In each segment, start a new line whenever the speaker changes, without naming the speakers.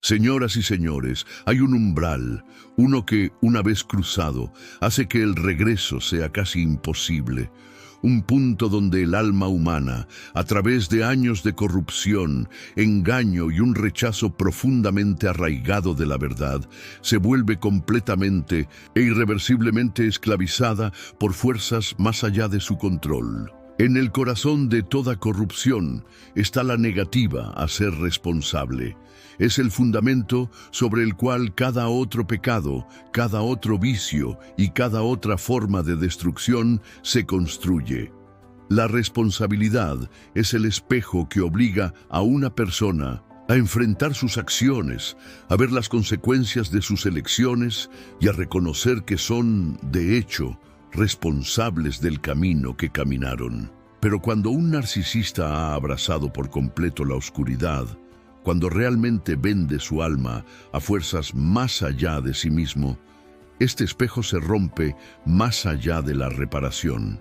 Señoras y señores, hay un umbral, uno que, una vez cruzado, hace que el regreso sea casi imposible. Un punto donde el alma humana, a través de años de corrupción, engaño y un rechazo profundamente arraigado de la verdad, se vuelve completamente e irreversiblemente esclavizada por fuerzas más allá de su control. En el corazón de toda corrupción está la negativa a ser responsable. Es el fundamento sobre el cual cada otro pecado, cada otro vicio y cada otra forma de destrucción se construye. La responsabilidad es el espejo que obliga a una persona a enfrentar sus acciones, a ver las consecuencias de sus elecciones y a reconocer que son, de hecho, responsables del camino que caminaron. Pero cuando un narcisista ha abrazado por completo la oscuridad, cuando realmente vende su alma a fuerzas más allá de sí mismo, este espejo se rompe más allá de la reparación.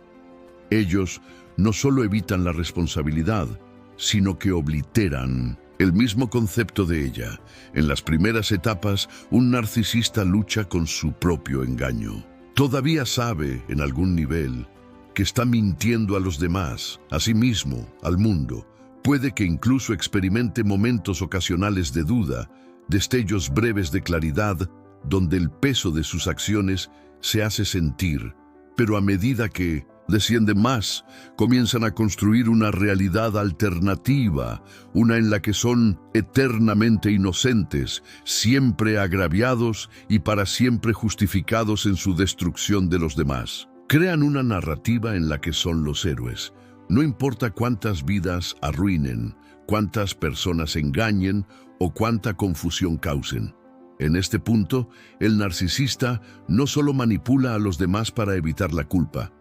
Ellos no solo evitan la responsabilidad, sino que obliteran el mismo concepto de ella. En las primeras etapas, un narcisista lucha con su propio engaño. Todavía sabe, en algún nivel, que está mintiendo a los demás, a sí mismo, al mundo. Puede que incluso experimente momentos ocasionales de duda, destellos breves de claridad, donde el peso de sus acciones se hace sentir. Pero a medida que desciende más, comienzan a construir una realidad alternativa, una en la que son eternamente inocentes, siempre agraviados y para siempre justificados en su destrucción de los demás. Crean una narrativa en la que son los héroes. No importa cuántas vidas arruinen, cuántas personas engañen o cuánta confusión causen. En este punto, el narcisista no solo manipula a los demás para evitar la culpa,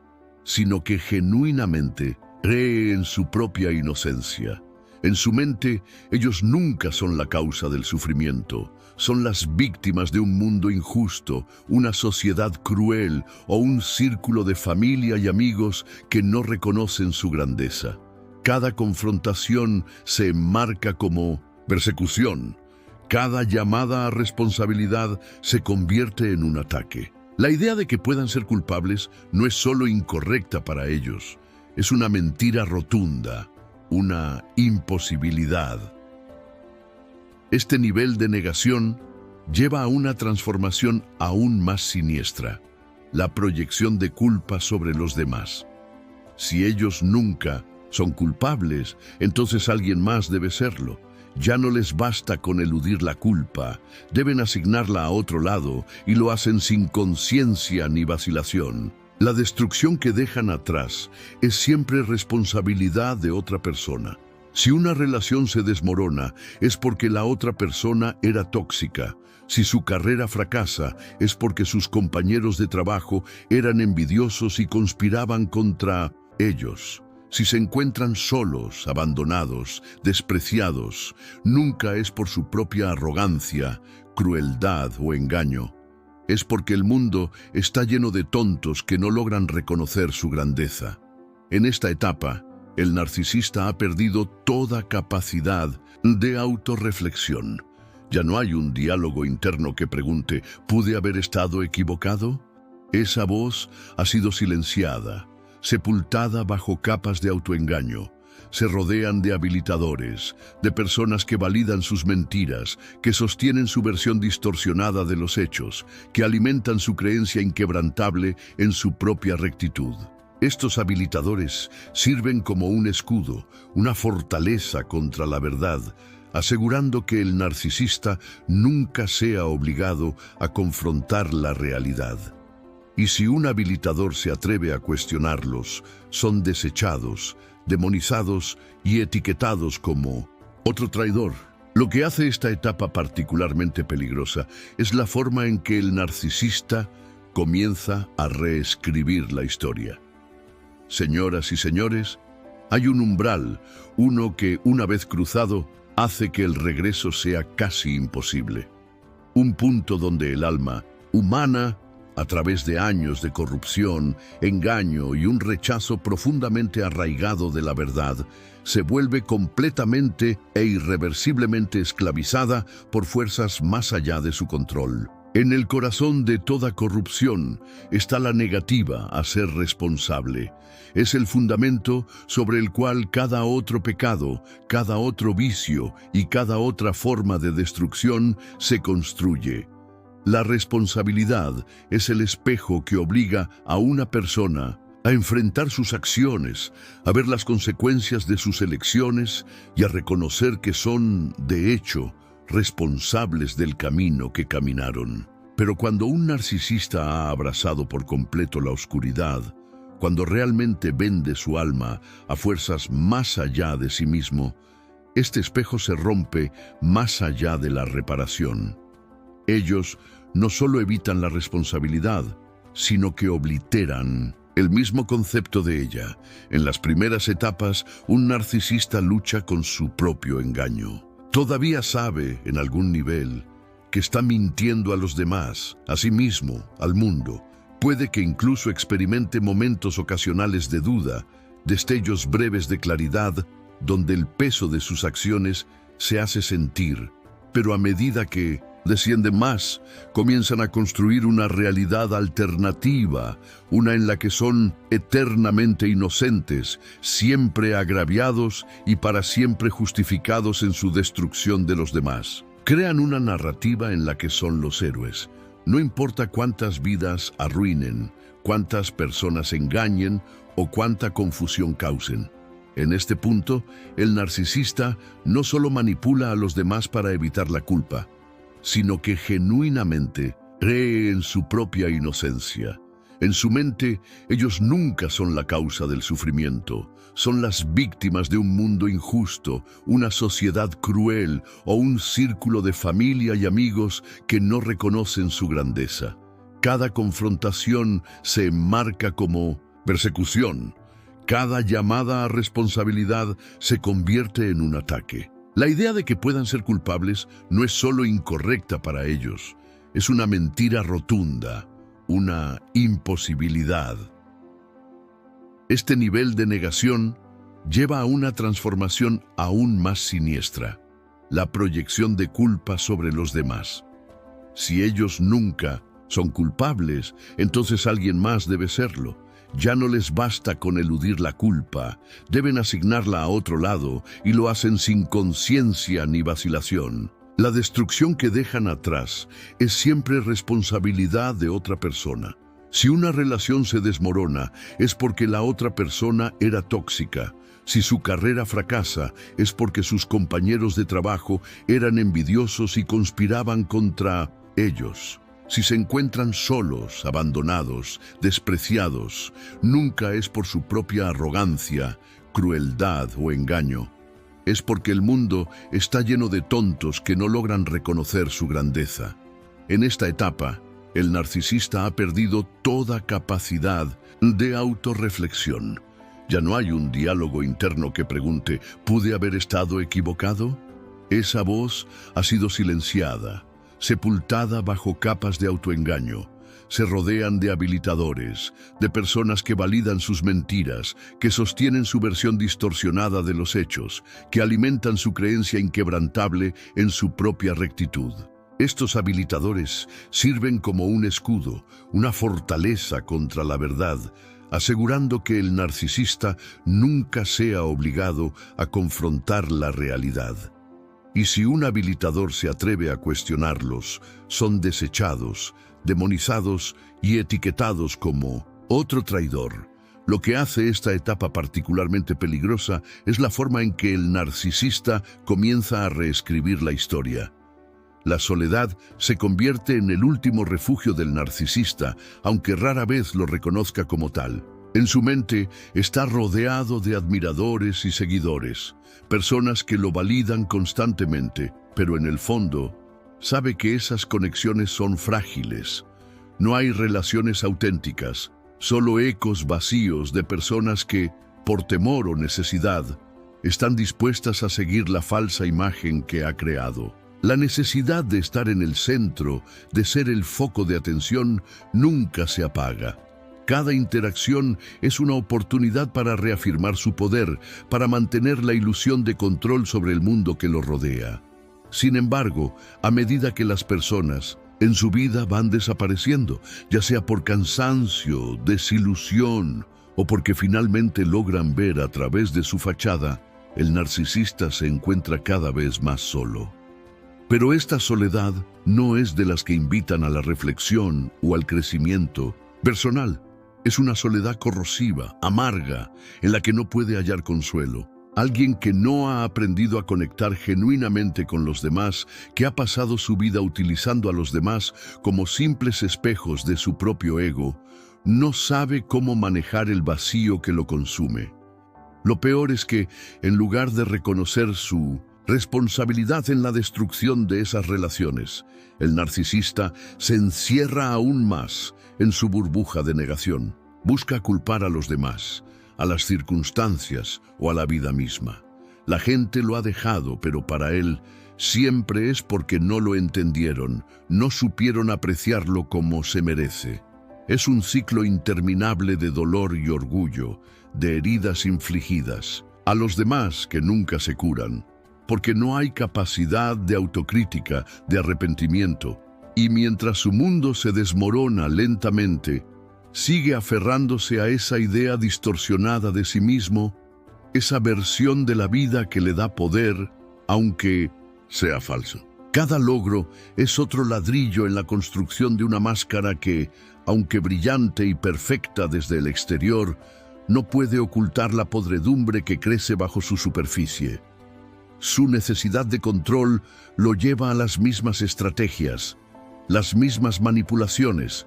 sino que genuinamente cree en su propia inocencia. En su mente, ellos nunca son la causa del sufrimiento. Son las víctimas de un mundo injusto, una sociedad cruel o un círculo de familia y amigos que no reconocen su grandeza. Cada confrontación se enmarca como persecución. Cada llamada a responsabilidad se convierte en un ataque. La idea de que puedan ser culpables no es solo incorrecta para ellos, es una mentira rotunda, una imposibilidad. Este nivel de negación lleva a una transformación aún más siniestra, la proyección de culpa sobre los demás. Si ellos nunca son culpables, entonces alguien más debe serlo. Ya no les basta con eludir la culpa, deben asignarla a otro lado y lo hacen sin conciencia ni vacilación. La destrucción que dejan atrás es siempre responsabilidad de otra persona. Si una relación se desmorona, es porque la otra persona era tóxica. Si su carrera fracasa, es porque sus compañeros de trabajo eran envidiosos y conspiraban contra ellos. Si se encuentran solos, abandonados, despreciados, nunca es por su propia arrogancia, crueldad o engaño. Es porque el mundo está lleno de tontos que no logran reconocer su grandeza. En esta etapa, el narcisista ha perdido toda capacidad de autorreflexión. Ya no hay un diálogo interno que pregunte, ¿pude haber estado equivocado? Esa voz ha sido silenciada, sepultada bajo capas de autoengaño. Se rodean de habilitadores, de personas que validan sus mentiras, que sostienen su versión distorsionada de los hechos, que alimentan su creencia inquebrantable en su propia rectitud. Estos habilitadores sirven como un escudo, una fortaleza contra la verdad, asegurando que el narcisista nunca sea obligado a confrontar la realidad. Y si un habilitador se atreve a cuestionarlos, son desechados, demonizados y etiquetados como otro traidor. Lo que hace esta etapa particularmente peligrosa es la forma en que el narcisista comienza a reescribir la historia. Señoras y señores, hay un umbral, uno que, una vez cruzado, hace que el regreso sea casi imposible. Un punto donde el alma humana a través de años de corrupción, engaño y un rechazo profundamente arraigado de la verdad, se vuelve completamente e irreversiblemente esclavizada por fuerzas más allá de su control. En el corazón de toda corrupción está la negativa a ser responsable. Es el fundamento sobre el cual cada otro pecado, cada otro vicio y cada otra forma de destrucción se construye. La responsabilidad es el espejo que obliga a una persona a enfrentar sus acciones, a ver las consecuencias de sus elecciones y a reconocer que son, de hecho, responsables del camino que caminaron. Pero cuando un narcisista ha abrazado por completo la oscuridad, cuando realmente vende su alma a fuerzas más allá de sí mismo, este espejo se rompe más allá de la reparación. Ellos no solo evitan la responsabilidad, sino que obliteran el mismo concepto de ella. En las primeras etapas, un narcisista lucha con su propio engaño. Todavía sabe, en algún nivel, que está mintiendo a los demás, a sí mismo, al mundo. Puede que incluso experimente momentos ocasionales de duda, destellos breves de claridad, donde el peso de sus acciones se hace sentir. Pero a medida que desciende más, comienzan a construir una realidad alternativa, una en la que son eternamente inocentes, siempre agraviados y para siempre justificados en su destrucción de los demás. Crean una narrativa en la que son los héroes. No importa cuántas vidas arruinen, cuántas personas engañen o cuánta confusión causen. En este punto, el narcisista no solo manipula a los demás para evitar la culpa, sino que genuinamente cree en su propia inocencia. En su mente, ellos nunca son la causa del sufrimiento. Son las víctimas de un mundo injusto, una sociedad cruel o un círculo de familia y amigos que no reconocen su grandeza. Cada confrontación se enmarca como persecución. Cada llamada a responsabilidad se convierte en un ataque. La idea de que puedan ser culpables no es solo incorrecta para ellos, es una mentira rotunda, una imposibilidad. Este nivel de negación lleva a una transformación aún más siniestra, la proyección de culpa sobre los demás. Si ellos nunca son culpables, entonces alguien más debe serlo. Ya no les basta con eludir la culpa, deben asignarla a otro lado y lo hacen sin conciencia ni vacilación. La destrucción que dejan atrás es siempre responsabilidad de otra persona. Si una relación se desmorona, es porque la otra persona era tóxica. Si su carrera fracasa, es porque sus compañeros de trabajo eran envidiosos y conspiraban contra ellos. Si se encuentran solos, abandonados, despreciados, nunca es por su propia arrogancia, crueldad o engaño. Es porque el mundo está lleno de tontos que no logran reconocer su grandeza. En esta etapa, el narcisista ha perdido toda capacidad de autorreflexión. Ya no hay un diálogo interno que pregunte, ¿pude haber estado equivocado? Esa voz ha sido silenciada, sepultada bajo capas de autoengaño. Se rodean de habilitadores, de personas que validan sus mentiras, que sostienen su versión distorsionada de los hechos, que alimentan su creencia inquebrantable en su propia rectitud. Estos habilitadores sirven como un escudo, una fortaleza contra la verdad, asegurando que el narcisista nunca sea obligado a confrontar la realidad. Y si un habilitador se atreve a cuestionarlos, son desechados, demonizados y etiquetados como otro traidor. Lo que hace esta etapa particularmente peligrosa es la forma en que el narcisista comienza a reescribir la historia. La soledad se convierte en el último refugio del narcisista, aunque rara vez lo reconozca como tal. En su mente está rodeado de admiradores y seguidores, personas que lo validan constantemente, pero en el fondo sabe que esas conexiones son frágiles. No hay relaciones auténticas, solo ecos vacíos de personas que, por temor o necesidad, están dispuestas a seguir la falsa imagen que ha creado. La necesidad de estar en el centro, de ser el foco de atención, nunca se apaga. Cada interacción es una oportunidad para reafirmar su poder, para mantener la ilusión de control sobre el mundo que lo rodea. Sin embargo, a medida que las personas en su vida van desapareciendo, ya sea por cansancio, desilusión o porque finalmente logran ver a través de su fachada, el narcisista se encuentra cada vez más solo. Pero esta soledad no es de las que invitan a la reflexión o al crecimiento personal. Es una soledad corrosiva, amarga, en la que no puede hallar consuelo. Alguien que no ha aprendido a conectar genuinamente con los demás, que ha pasado su vida utilizando a los demás como simples espejos de su propio ego, no sabe cómo manejar el vacío que lo consume. Lo peor es que, en lugar de reconocer su responsabilidad en la destrucción de esas relaciones, el narcisista se encierra aún más en su burbuja de negación. Busca culpar a los demás, a las circunstancias o a la vida misma. La gente lo ha dejado, pero para él siempre es porque no lo entendieron, no supieron apreciarlo como se merece. Es un ciclo interminable de dolor y orgullo, de heridas infligidas a los demás que nunca se curan, porque no hay capacidad de autocrítica, de arrepentimiento, y mientras su mundo se desmorona lentamente, sigue aferrándose a esa idea distorsionada de sí mismo, esa versión de la vida que le da poder, aunque sea falso. Cada logro es otro ladrillo en la construcción de una máscara que, aunque brillante y perfecta desde el exterior, no puede ocultar la podredumbre que crece bajo su superficie. Su necesidad de control lo lleva a las mismas estrategias, las mismas manipulaciones,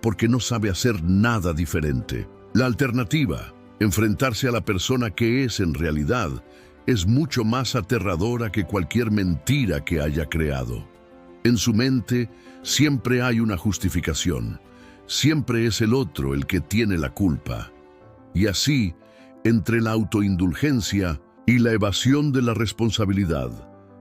porque no sabe hacer nada diferente. La alternativa, enfrentarse a la persona que es en realidad, es mucho más aterradora que cualquier mentira que haya creado. En su mente siempre hay una justificación, siempre es el otro el que tiene la culpa. Y así, entre la autoindulgencia y la evasión de la responsabilidad,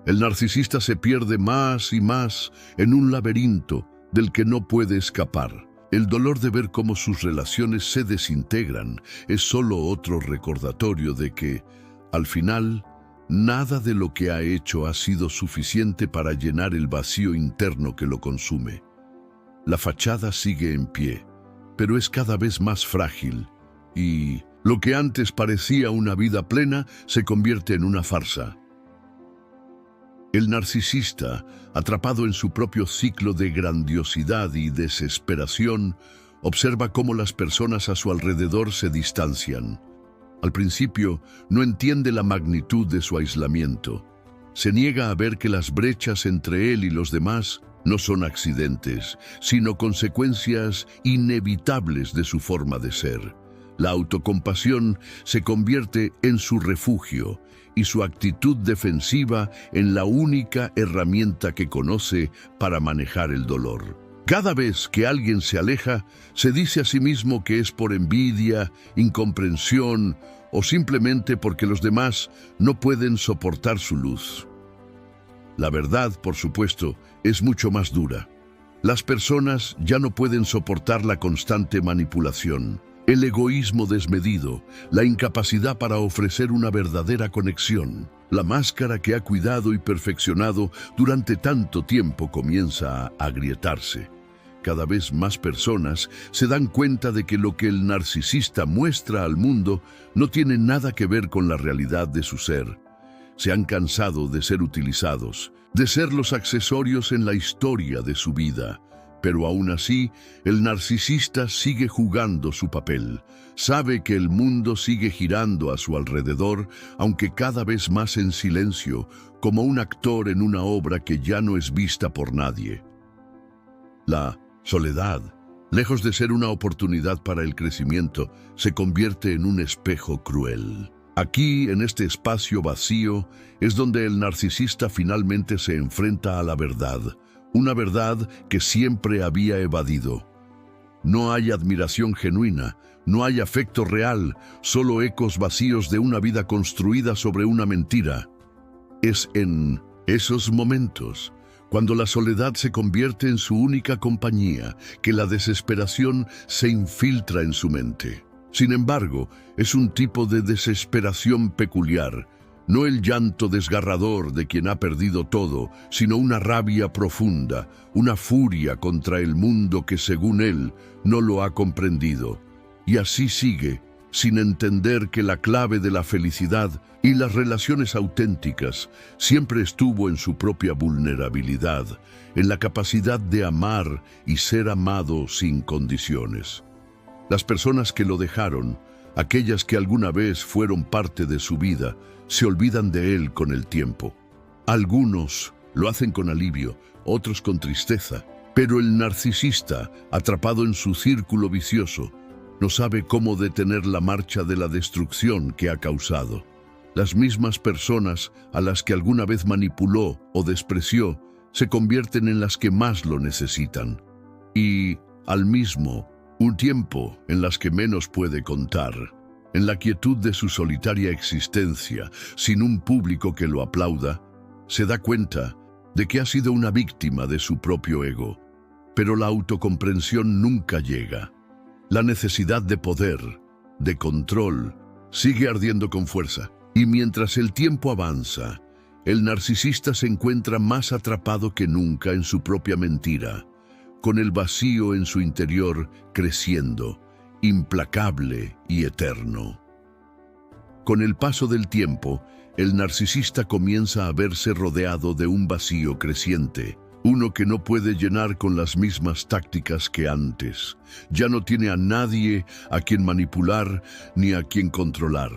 el narcisista se pierde más y más en un laberinto del que no puede escapar. El dolor de ver cómo sus relaciones se desintegran es solo otro recordatorio de que, al final, nada de lo que ha hecho ha sido suficiente para llenar el vacío interno que lo consume. La fachada sigue en pie, pero es cada vez más frágil y lo que antes parecía una vida plena se convierte en una farsa. El narcisista, atrapado en su propio ciclo de grandiosidad y desesperación, observa cómo las personas a su alrededor se distancian. Al principio, no entiende la magnitud de su aislamiento. Se niega a ver que las brechas entre él y los demás no son accidentes, sino consecuencias inevitables de su forma de ser. La autocompasión se convierte en su refugio y su actitud defensiva en la única herramienta que conoce para manejar el dolor. Cada vez que alguien se aleja, se dice a sí mismo que es por envidia, incomprensión o simplemente porque los demás no pueden soportar su luz. La verdad, por supuesto, es mucho más dura. Las personas ya no pueden soportar la constante manipulación, el egoísmo desmedido, la incapacidad para ofrecer una verdadera conexión. La máscara que ha cuidado y perfeccionado durante tanto tiempo comienza a agrietarse. Cada vez más personas se dan cuenta de que lo que el narcisista muestra al mundo no tiene nada que ver con la realidad de su ser. Se han cansado de ser utilizados, de ser los accesorios en la historia de su vida. Pero aún así, el narcisista sigue jugando su papel. Sabe que el mundo sigue girando a su alrededor, aunque cada vez más en silencio, como un actor en una obra que ya no es vista por nadie. La soledad, lejos de ser una oportunidad para el crecimiento, se convierte en un espejo cruel. Aquí, en este espacio vacío, es donde el narcisista finalmente se enfrenta a la verdad. Una verdad que siempre había evadido. No hay admiración genuina, no hay afecto real, solo ecos vacíos de una vida construida sobre una mentira. Es en esos momentos cuando la soledad se convierte en su única compañía, que la desesperación se infiltra en su mente. Sin embargo, es un tipo de desesperación peculiar, no el llanto desgarrador de quien ha perdido todo, sino una rabia profunda, una furia contra el mundo que, según él, no lo ha comprendido. Y así sigue, sin entender que la clave de la felicidad y las relaciones auténticas siempre estuvo en su propia vulnerabilidad, en la capacidad de amar y ser amado sin condiciones. Las personas que lo dejaron, aquellas que alguna vez fueron parte de su vida, se olvidan de él con el tiempo. Algunos lo hacen con alivio, otros con tristeza, pero el narcisista, atrapado en su círculo vicioso, no sabe cómo detener la marcha de la destrucción que ha causado. Las mismas personas a las que alguna vez manipuló o despreció se convierten en las que más lo necesitan. Y, al mismo tiempo, en las que menos puede contar. En la quietud de su solitaria existencia, sin un público que lo aplauda, se da cuenta de que ha sido una víctima de su propio ego. Pero la autocomprensión nunca llega. La necesidad de poder, de control, sigue ardiendo con fuerza. Y mientras el tiempo avanza, el narcisista se encuentra más atrapado que nunca en su propia mentira, con el vacío en su interior creciendo, implacable y eterno. Con el paso del tiempo, el narcisista comienza a verse rodeado de un vacío creciente, uno que no puede llenar con las mismas tácticas que antes. Ya no tiene a nadie a quien manipular ni a quien controlar.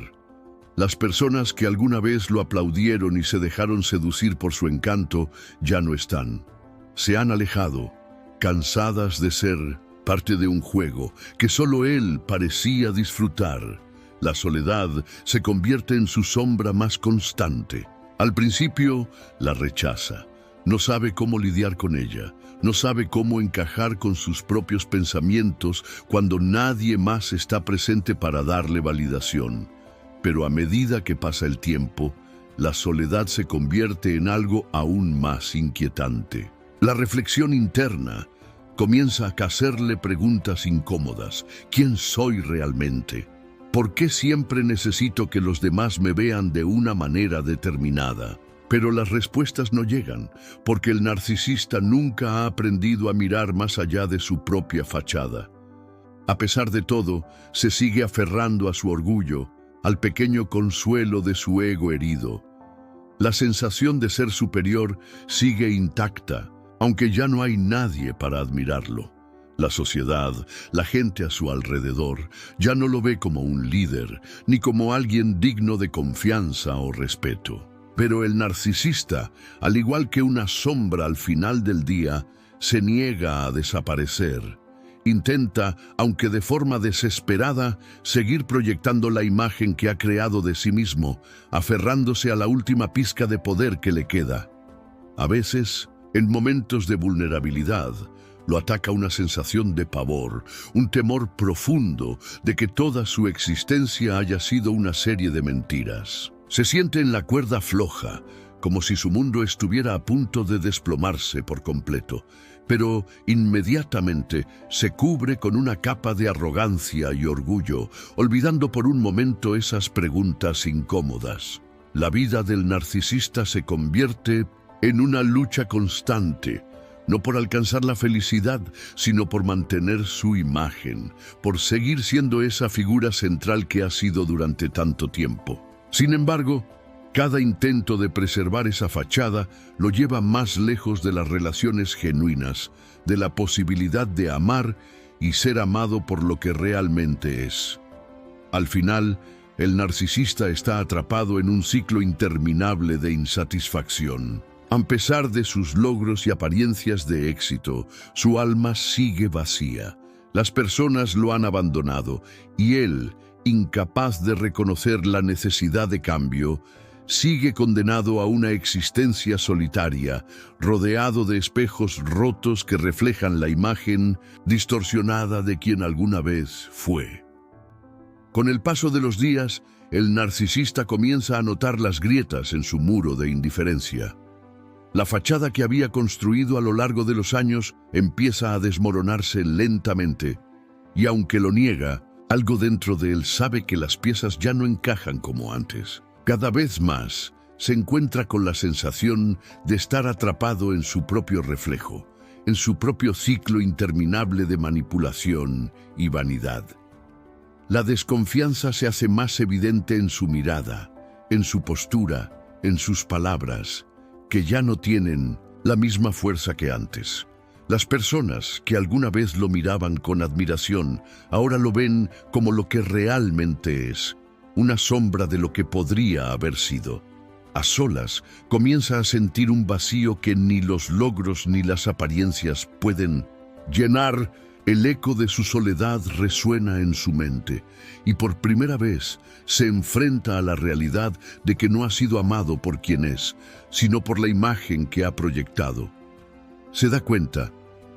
Las personas que alguna vez lo aplaudieron y se dejaron seducir por su encanto ya no están. Se han alejado, cansadas de ser parte de un juego que solo él parecía disfrutar. La soledad se convierte en su sombra más constante. Al principio la rechaza. No sabe cómo lidiar con ella, no sabe cómo encajar con sus propios pensamientos cuando nadie más está presente para darle validación. Pero a medida que pasa el tiempo, la soledad se convierte en algo aún más inquietante. La reflexión interna comienza a hacerle preguntas incómodas. ¿Quién soy realmente? ¿Por qué siempre necesito que los demás me vean de una manera determinada? Pero las respuestas no llegan, porque el narcisista nunca ha aprendido a mirar más allá de su propia fachada. A pesar de todo, se sigue aferrando a su orgullo, al pequeño consuelo de su ego herido. La sensación de ser superior sigue intacta, aunque ya no hay nadie para admirarlo. La sociedad, la gente a su alrededor, ya no lo ve como un líder, ni como alguien digno de confianza o respeto. Pero el narcisista, al igual que una sombra al final del día, se niega a desaparecer. Intenta, aunque de forma desesperada, seguir proyectando la imagen que ha creado de sí mismo, aferrándose a la última pizca de poder que le queda. A veces, en momentos de vulnerabilidad, lo ataca una sensación de pavor, un temor profundo de que toda su existencia haya sido una serie de mentiras. Se siente en la cuerda floja, como si su mundo estuviera a punto de desplomarse por completo, pero inmediatamente se cubre con una capa de arrogancia y orgullo, olvidando por un momento esas preguntas incómodas. La vida del narcisista se convierte en una lucha constante, no por alcanzar la felicidad, sino por mantener su imagen, por seguir siendo esa figura central que ha sido durante tanto tiempo. Sin embargo, cada intento de preservar esa fachada lo lleva más lejos de las relaciones genuinas, de la posibilidad de amar y ser amado por lo que realmente es. Al final, el narcisista está atrapado en un ciclo interminable de insatisfacción. A pesar de sus logros y apariencias de éxito, su alma sigue vacía. Las personas lo han abandonado y él, incapaz de reconocer la necesidad de cambio, sigue condenado a una existencia solitaria, rodeado de espejos rotos que reflejan la imagen distorsionada de quien alguna vez fue. Con el paso de los días, el narcisista comienza a notar las grietas en su muro de indiferencia. La fachada que había construido a lo largo de los años empieza a desmoronarse lentamente, y aunque lo niega, algo dentro de él sabe que las piezas ya no encajan como antes. Cada vez más se encuentra con la sensación de estar atrapado en su propio reflejo, en su propio ciclo interminable de manipulación y vanidad. La desconfianza se hace más evidente en su mirada, en su postura, en sus palabras, que ya no tienen la misma fuerza que antes. Las personas que alguna vez lo miraban con admiración, ahora lo ven como lo que realmente es, una sombra de lo que podría haber sido. A solas, comienza a sentir un vacío que ni los logros ni las apariencias pueden llenar. El eco de su soledad resuena en su mente, y por primera vez se enfrenta a la realidad de que no ha sido amado por quien es, sino por la imagen que ha proyectado. Se da cuenta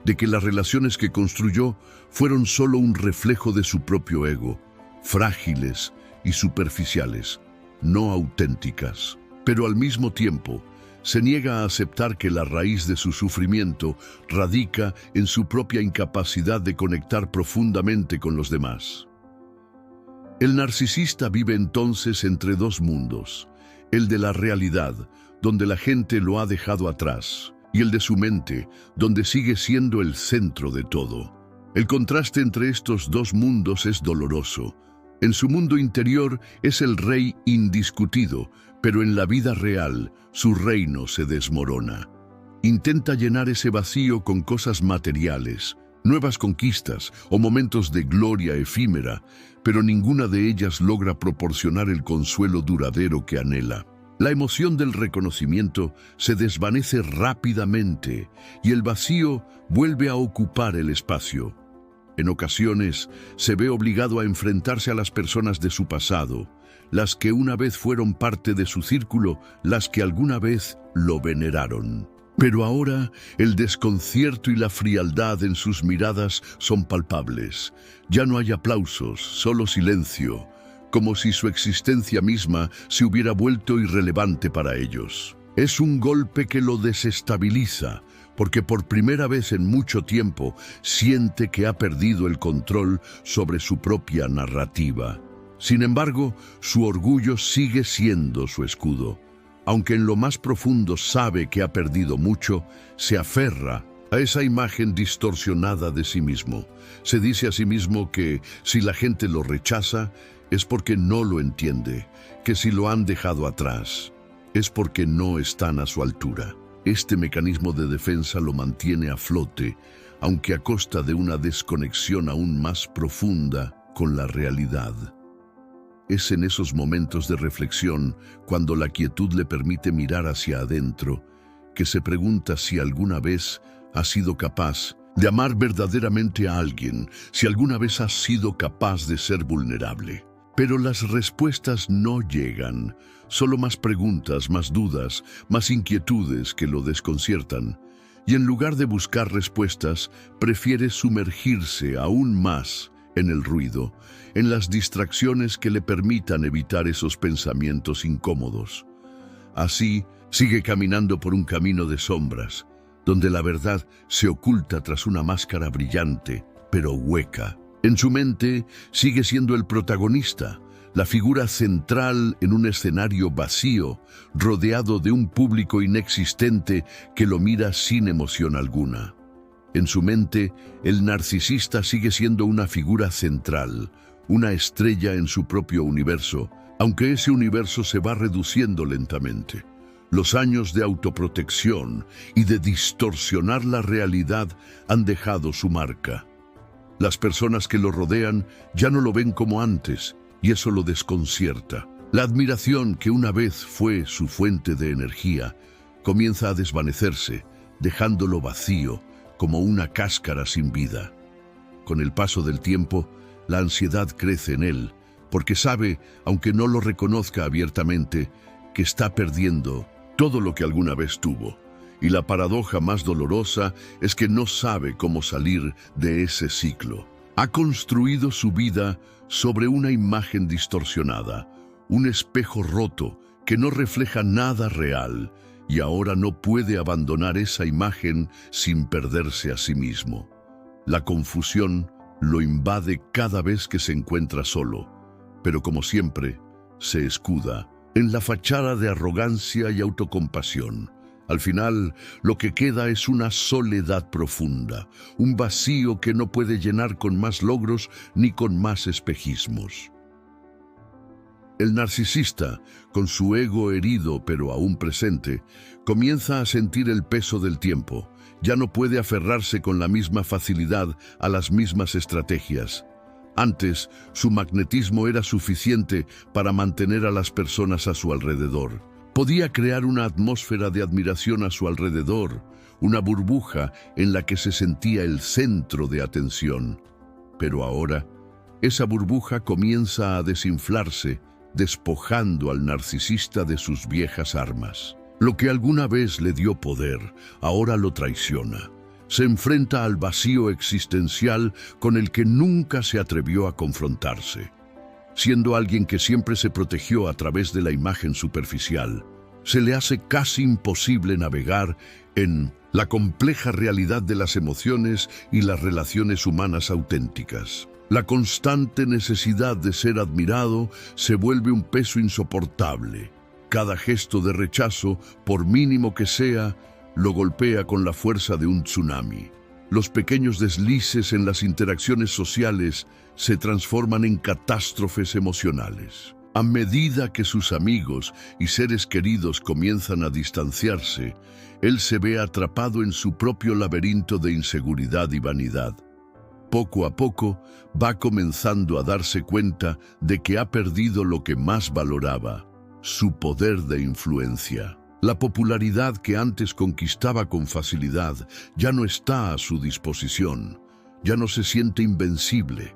de que las relaciones que construyó fueron solo un reflejo de su propio ego, frágiles y superficiales, no auténticas. Pero al mismo tiempo, se niega a aceptar que la raíz de su sufrimiento radica en su propia incapacidad de conectar profundamente con los demás. El narcisista vive entonces entre dos mundos, el de la realidad, donde la gente lo ha dejado atrás, y el de su mente, donde sigue siendo el centro de todo. El contraste entre estos dos mundos es doloroso. En su mundo interior es el rey indiscutido, pero en la vida real su reino se desmorona. Intenta llenar ese vacío con cosas materiales, nuevas conquistas o momentos de gloria efímera, pero ninguna de ellas logra proporcionar el consuelo duradero que anhela. La emoción del reconocimiento se desvanece rápidamente y el vacío vuelve a ocupar el espacio. En ocasiones se ve obligado a enfrentarse a las personas de su pasado, las que una vez fueron parte de su círculo, las que alguna vez lo veneraron. Pero ahora el desconcierto y la frialdad en sus miradas son palpables. Ya no hay aplausos, solo silencio, como si su existencia misma se hubiera vuelto irrelevante para ellos. Es un golpe que lo desestabiliza, porque por primera vez en mucho tiempo siente que ha perdido el control sobre su propia narrativa. Sin embargo, su orgullo sigue siendo su escudo. Aunque en lo más profundo sabe que ha perdido mucho, se aferra a esa imagen distorsionada de sí mismo. Se dice a sí mismo que si la gente lo rechaza, es porque no lo entiende, que si lo han dejado atrás, es porque no están a su altura. Este mecanismo de defensa lo mantiene a flote, aunque a costa de una desconexión aún más profunda con la realidad. Es en esos momentos de reflexión, cuando la quietud le permite mirar hacia adentro, que se pregunta si alguna vez ha sido capaz de amar verdaderamente a alguien, si alguna vez ha sido capaz de ser vulnerable. Pero las respuestas no llegan, solo más preguntas, más dudas, más inquietudes que lo desconciertan. Y en lugar de buscar respuestas, prefiere sumergirse aún más en el ruido, en las distracciones que le permitan evitar esos pensamientos incómodos. Así, sigue caminando por un camino de sombras, donde la verdad se oculta tras una máscara brillante, pero hueca. En su mente, sigue siendo el protagonista, la figura central en un escenario vacío, rodeado de un público inexistente que lo mira sin emoción alguna. En su mente, el narcisista sigue siendo una figura central, una estrella en su propio universo, aunque ese universo se va reduciendo lentamente. Los años de autoprotección y de distorsionar la realidad han dejado su marca. Las personas que lo rodean ya no lo ven como antes, y eso lo desconcierta. La admiración que una vez fue su fuente de energía comienza a desvanecerse, dejándolo vacío, como una cáscara sin vida. Con el paso del tiempo, la ansiedad crece en él, porque sabe, aunque no lo reconozca abiertamente, que está perdiendo todo lo que alguna vez tuvo. Y la paradoja más dolorosa es que no sabe cómo salir de ese ciclo. Ha construido su vida sobre una imagen distorsionada, un espejo roto que no refleja nada real, y ahora no puede abandonar esa imagen sin perderse a sí mismo. La confusión lo invade cada vez que se encuentra solo, pero como siempre, se escuda en la fachada de arrogancia y autocompasión. Al final, lo que queda es una soledad profunda, un vacío que no puede llenar con más logros ni con más espejismos. El narcisista, con su ego herido pero aún presente, comienza a sentir el peso del tiempo. Ya no puede aferrarse con la misma facilidad a las mismas estrategias. Antes, su magnetismo era suficiente para mantener a las personas a su alrededor. Podía crear una atmósfera de admiración a su alrededor, una burbuja en la que se sentía el centro de atención. Pero ahora, esa burbuja comienza a desinflarse, despojando al narcisista de sus viejas armas. Lo que alguna vez le dio poder, ahora lo traiciona. Se enfrenta al vacío existencial con el que nunca se atrevió a confrontarse. Siendo alguien que siempre se protegió a través de la imagen superficial, se le hace casi imposible navegar en la compleja realidad de las emociones y las relaciones humanas auténticas. La constante necesidad de ser admirado se vuelve un peso insoportable. Cada gesto de rechazo, por mínimo que sea, lo golpea con la fuerza de un tsunami. Los pequeños deslices en las interacciones sociales se transforman en catástrofes emocionales. A medida que sus amigos y seres queridos comienzan a distanciarse, él se ve atrapado en su propio laberinto de inseguridad y vanidad. Poco a poco va comenzando a darse cuenta de que ha perdido lo que más valoraba, su poder de influencia. La popularidad que antes conquistaba con facilidad ya no está a su disposición, ya no se siente invencible.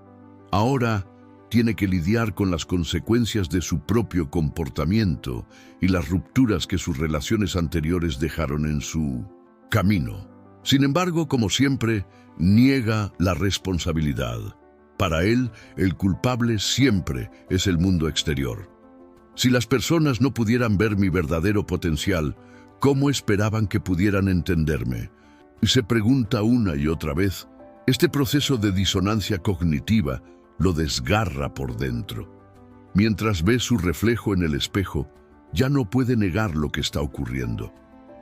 Ahora tiene que lidiar con las consecuencias de su propio comportamiento y las rupturas que sus relaciones anteriores dejaron en su camino. Sin embargo, como siempre, niega la responsabilidad. Para él, el culpable siempre es el mundo exterior. Si las personas no pudieran ver mi verdadero potencial, ¿cómo esperaban que pudieran entenderme? Y se pregunta una y otra vez. Este proceso de disonancia cognitiva lo desgarra por dentro. Mientras ve su reflejo en el espejo, ya no puede negar lo que está ocurriendo.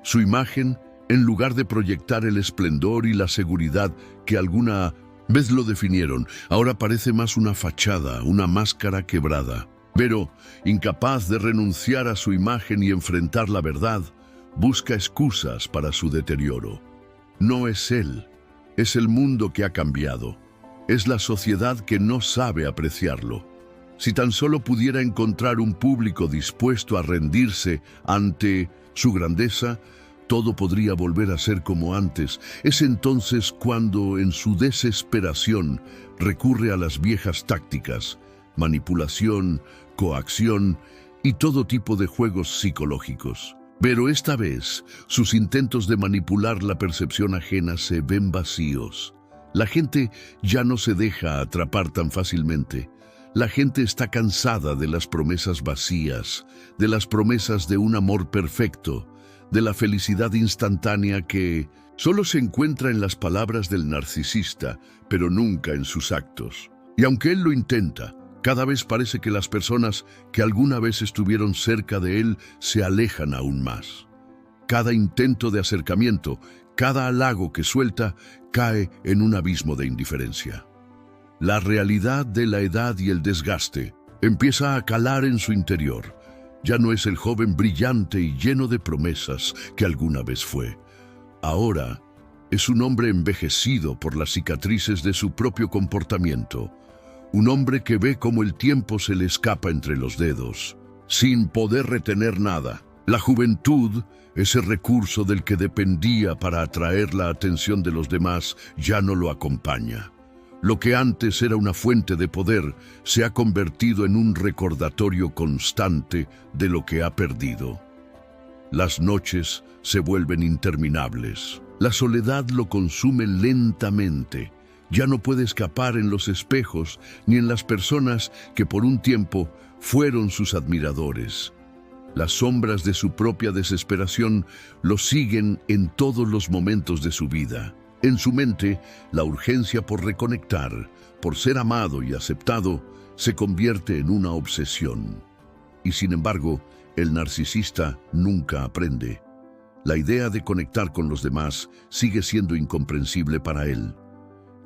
Su imagen, en lugar de proyectar el esplendor y la seguridad que alguna vez lo definieron, ahora parece más una fachada, una máscara quebrada. Pero, incapaz de renunciar a su imagen y enfrentar la verdad, busca excusas para su deterioro. No es él, es el mundo que ha cambiado. Es la sociedad que no sabe apreciarlo. Si tan solo pudiera encontrar un público dispuesto a rendirse ante su grandeza, todo podría volver a ser como antes. Es entonces cuando, en su desesperación, recurre a las viejas tácticas: manipulación, coacción y todo tipo de juegos psicológicos. Pero esta vez, sus intentos de manipular la percepción ajena se ven vacíos. La gente ya no se deja atrapar tan fácilmente. La gente está cansada de las promesas vacías, de las promesas de un amor perfecto, de la felicidad instantánea que solo se encuentra en las palabras del narcisista, pero nunca en sus actos. Y aunque él lo intenta, cada vez parece que las personas que alguna vez estuvieron cerca de él se alejan aún más. Cada intento de acercamiento, cada halago que suelta, cae en un abismo de indiferencia. La realidad de la edad y el desgaste empieza a calar en su interior. Ya no es el joven brillante y lleno de promesas que alguna vez fue. Ahora es un hombre envejecido por las cicatrices de su propio comportamiento. Un hombre que ve cómo el tiempo se le escapa entre los dedos, sin poder retener nada. La juventud, ese recurso del que dependía para atraer la atención de los demás, ya no lo acompaña. Lo que antes era una fuente de poder se ha convertido en un recordatorio constante de lo que ha perdido. Las noches se vuelven interminables. La soledad lo consume lentamente. Ya no puede escapar en los espejos ni en las personas que por un tiempo fueron sus admiradores. Las sombras de su propia desesperación lo siguen en todos los momentos de su vida. En su mente, la urgencia por reconectar, por ser amado y aceptado, se convierte en una obsesión. Y sin embargo, el narcisista nunca aprende. La idea de conectar con los demás sigue siendo incomprensible para él.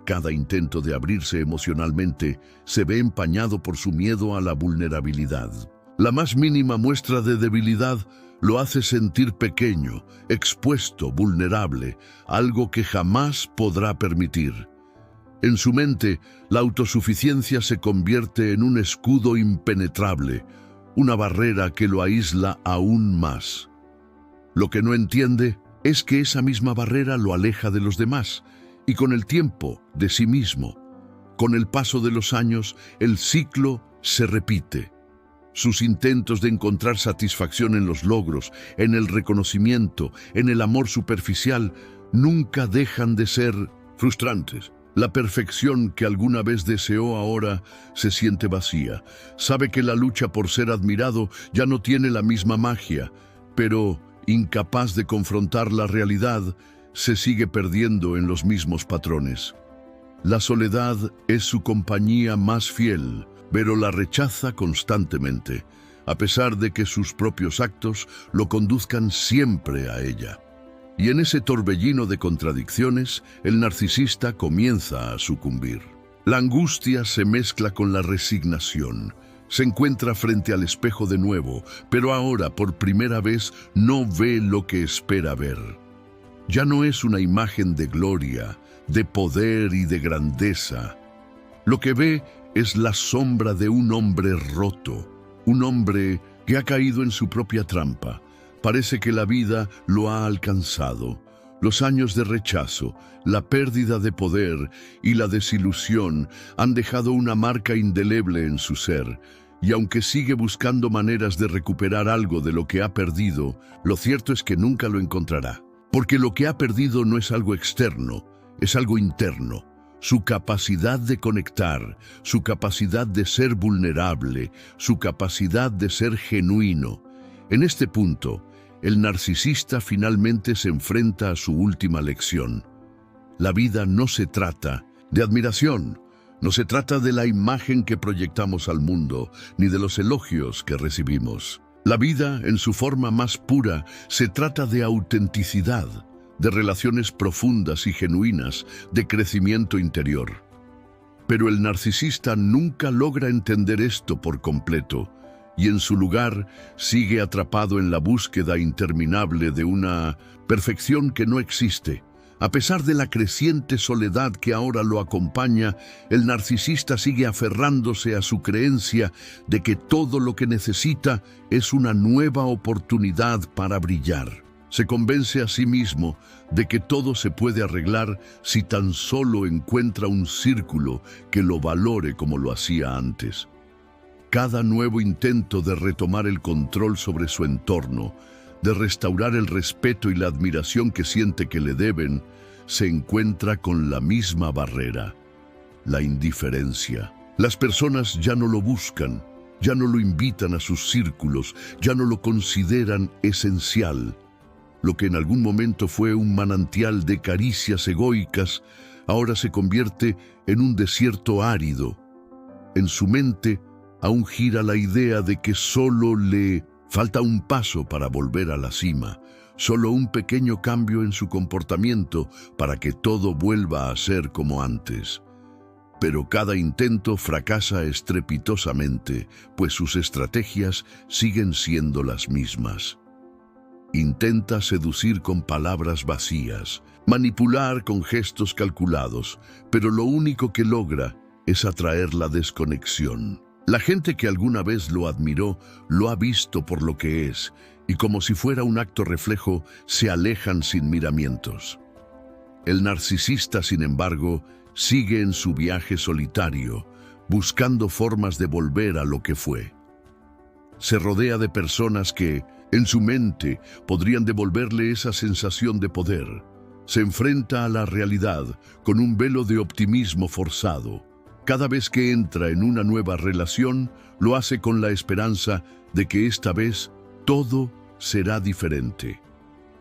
Cada intento de abrirse emocionalmente se ve empañado por su miedo a la vulnerabilidad. La más mínima muestra de debilidad lo hace sentir pequeño, expuesto, vulnerable, algo que jamás podrá permitir. En su mente, la autosuficiencia se convierte en un escudo impenetrable, una barrera que lo aísla aún más. Lo que no entiende es que esa misma barrera lo aleja de los demás y con el tiempo de sí mismo. Con el paso de los años, el ciclo se repite. Sus intentos de encontrar satisfacción en los logros, en el reconocimiento, en el amor superficial, nunca dejan de ser frustrantes. La perfección que alguna vez deseó ahora se siente vacía. Sabe que la lucha por ser admirado ya no tiene la misma magia, pero incapaz de confrontar la realidad, se sigue perdiendo en los mismos patrones. La soledad es su compañía más fiel, pero la rechaza constantemente, a pesar de que sus propios actos lo conduzcan siempre a ella. Y en ese torbellino de contradicciones, el narcisista comienza a sucumbir. La angustia se mezcla con la resignación. Se encuentra frente al espejo de nuevo, pero ahora, por primera vez, no ve lo que espera ver. Ya no es una imagen de gloria, de poder y de grandeza. Lo que ve es la sombra de un hombre roto, un hombre que ha caído en su propia trampa. Parece que la vida lo ha alcanzado. Los años de rechazo, la pérdida de poder y la desilusión han dejado una marca indeleble en su ser, y aunque sigue buscando maneras de recuperar algo de lo que ha perdido, lo cierto es que nunca lo encontrará. Porque lo que ha perdido no es algo externo, es algo interno. Su capacidad de conectar, su capacidad de ser vulnerable, su capacidad de ser genuino. En este punto, el narcisista finalmente se enfrenta a su última lección. La vida no se trata de admiración, no se trata de la imagen que proyectamos al mundo, ni de los elogios que recibimos. La vida, en su forma más pura, se trata de autenticidad, de relaciones profundas y genuinas, de crecimiento interior. Pero el narcisista nunca logra entender esto por completo, y en su lugar sigue atrapado en la búsqueda interminable de una perfección que no existe. A pesar de la creciente soledad que ahora lo acompaña, el narcisista sigue aferrándose a su creencia de que todo lo que necesita es una nueva oportunidad para brillar. Se convence a sí mismo de que todo se puede arreglar si tan solo encuentra un círculo que lo valore como lo hacía antes. Cada nuevo intento de retomar el control sobre su entorno, de restaurar el respeto y la admiración que siente que le deben, se encuentra con la misma barrera, la indiferencia. Las personas ya no lo buscan, ya no lo invitan a sus círculos, ya no lo consideran esencial. Lo que en algún momento fue un manantial de caricias egoicas, ahora se convierte en un desierto árido. En su mente aún gira la idea de que solo le falta un paso para volver a la cima, solo un pequeño cambio en su comportamiento para que todo vuelva a ser como antes. Pero cada intento fracasa estrepitosamente, pues sus estrategias siguen siendo las mismas. Intenta seducir con palabras vacías, manipular con gestos calculados, pero lo único que logra es atraer la desconexión. La gente que alguna vez lo admiró lo ha visto por lo que es, y como si fuera un acto reflejo, se alejan sin miramientos. El narcisista, sin embargo, sigue en su viaje solitario, buscando formas de volver a lo que fue. Se rodea de personas que, en su mente, podrían devolverle esa sensación de poder. Se enfrenta a la realidad con un velo de optimismo forzado. Cada vez que entra en una nueva relación, lo hace con la esperanza de que esta vez todo será diferente.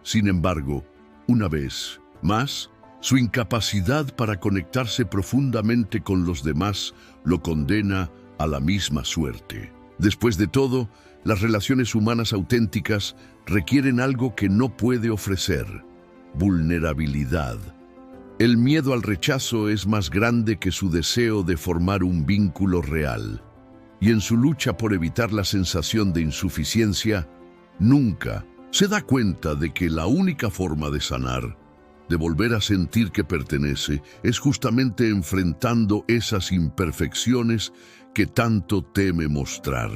Sin embargo, una vez más, su incapacidad para conectarse profundamente con los demás lo condena a la misma suerte. Después de todo, las relaciones humanas auténticas requieren algo que no puede ofrecer: vulnerabilidad. El miedo al rechazo es más grande que su deseo de formar un vínculo real. Y en su lucha por evitar la sensación de insuficiencia, nunca se da cuenta de que la única forma de sanar, de volver a sentir que pertenece, es justamente enfrentando esas imperfecciones que tanto teme mostrar.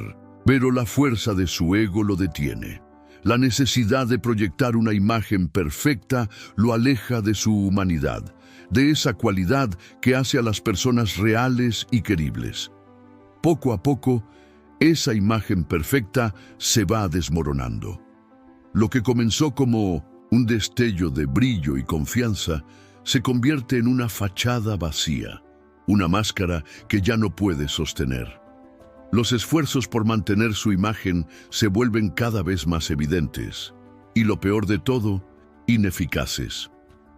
Pero la fuerza de su ego lo detiene. La necesidad de proyectar una imagen perfecta lo aleja de su humanidad, de esa cualidad que hace a las personas reales y queribles. Poco a poco, esa imagen perfecta se va desmoronando. Lo que comenzó como un destello de brillo y confianza se convierte en una fachada vacía, una máscara que ya no puede sostener. Los esfuerzos por mantener su imagen se vuelven cada vez más evidentes y, lo peor de todo, ineficaces.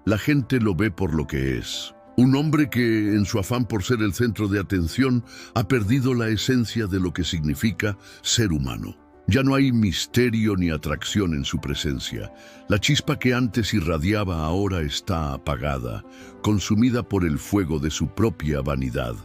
La gente lo ve por lo que es: un hombre que, en su afán por ser el centro de atención, ha perdido la esencia de lo que significa ser humano. Ya no hay misterio ni atracción en su presencia. La chispa que antes irradiaba ahora está apagada, consumida por el fuego de su propia vanidad.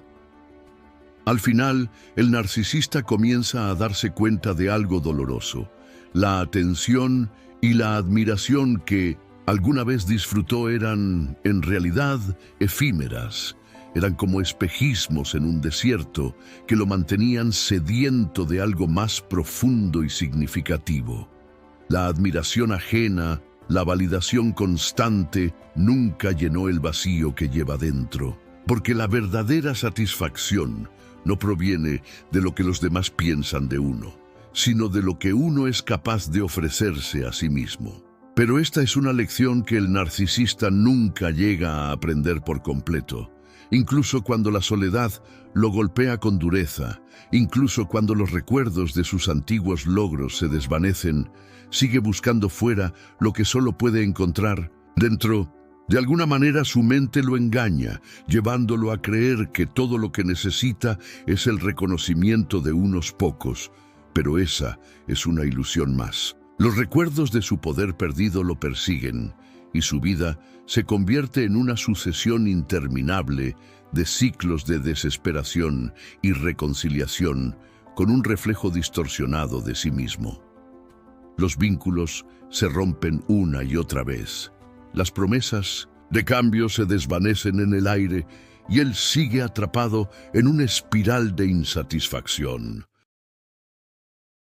Al final, el narcisista comienza a darse cuenta de algo doloroso: la atención y la admiración que alguna vez disfrutó eran, en realidad, efímeras. Eran como espejismos en un desierto que lo mantenían sediento de algo más profundo y significativo. La admiración ajena, la validación constante, nunca llenó el vacío que lleva dentro, porque la verdadera satisfacción no proviene de lo que los demás piensan de uno, sino de lo que uno es capaz de ofrecerse a sí mismo. Pero esta es una lección que el narcisista nunca llega a aprender por completo. Incluso cuando la soledad lo golpea con dureza, incluso cuando los recuerdos de sus antiguos logros se desvanecen, sigue buscando fuera lo que solo puede encontrar dentro. De alguna manera su mente lo engaña, llevándolo a creer que todo lo que necesita es el reconocimiento de unos pocos, pero esa es una ilusión más. Los recuerdos de su poder perdido lo persiguen, y su vida se convierte en una sucesión interminable de ciclos de desesperación y reconciliación con un reflejo distorsionado de sí mismo. Los vínculos se rompen una y otra vez. Las promesas de cambio se desvanecen en el aire y él sigue atrapado en una espiral de insatisfacción.